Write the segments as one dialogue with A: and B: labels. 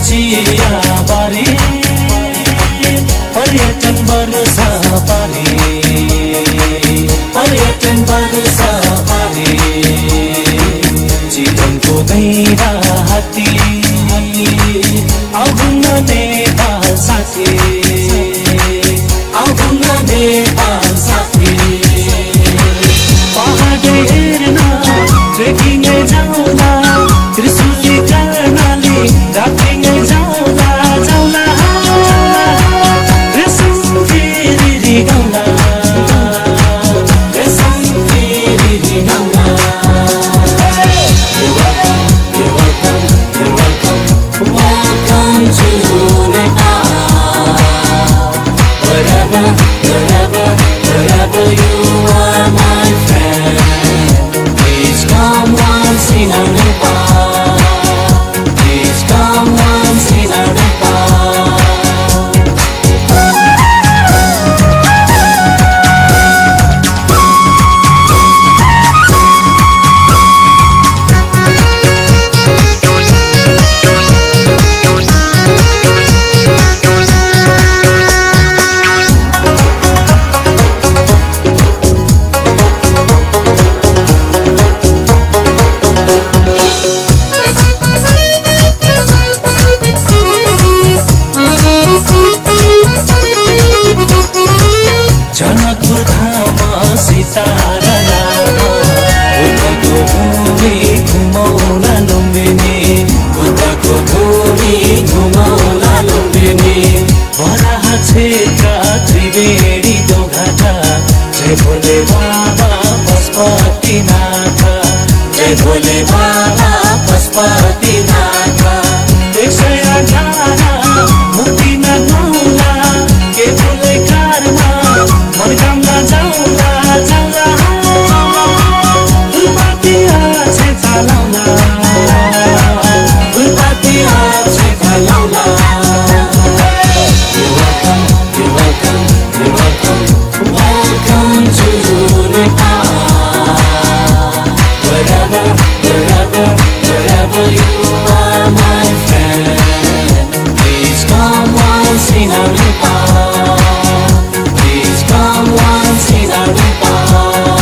A: चियाबारी पर्यटन वर्षा पारी पर्यटन वर्षा पारी जीवनको गैरा हात्ती आउन नेपाल साथी आउन नेपाल साथी पहाड हेर्न ट्रेकिङै जाउँला त्रिशुली कर्णाली राफ्टिङै जाउँला जाउँला रेसम फेरि गाउँला रेसम फेरि गाउँला Welcome to Nepal. Wherever, wherever, wherever you are, my friend, please come once in our Nepal. Please come once in our Nepal. Janakpur धाममा सितारा लामा बुद्धको भूमि घुमौला लुम्बिनी बुद्धको भूमि घुमौला लुम्बिनी बराह क्षेत्र त्रिवेणी दोघाटा जय भोले बाबा पशुपतिनाथ जय भोले बाबा पशुपतिनाथ 118 मुक्तिनाथ मौला के भोले कारमा मनकामना जाउँला जाउँला फुलपाती आछे चलाउँला फुलपाती आछे चलाउँला You're welcome, you're welcome, you're welcome. Welcome to Nepal. Wherever, wherever, wherever you are, my friend, please come once in our Nepal. Please come once in our Nepal.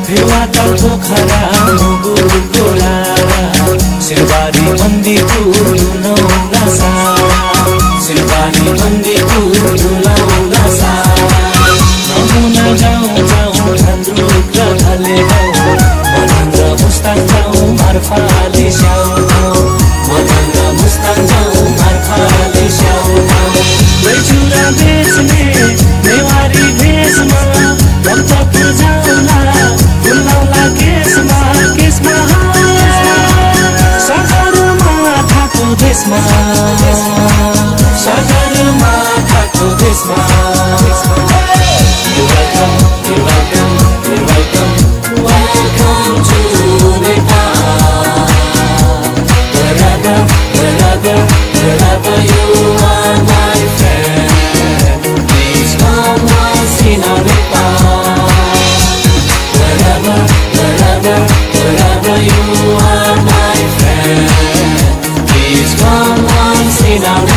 A: देवाटा Pokhara मुगुर टोलावा सिलवारी मन्दिरको धुलौला सावा सिलवारी मन्दिरको धुलौला सावा नमुना जाउँ जाउँ धन्द्रुक र ढले गाउँ मदन मुस्ताङ जाउँ मार्फाले स्याउ मदन मुस्ताङ जाउँ मार्फाले स्याउ चुरा बेच्ने नेवारी भेषमा भक्तपुर जाउँला फुलाउला केसमा केसमा सगरमा थाको देशमा सगरमा थाको देशमा You're welcome, you're welcome, you're welcome. Welcome to Nepal. Wherever, wherever, wherever you are, my friend, please come once in our Nepal. Wherever, wherever, wherever you are, my friend, please come once in our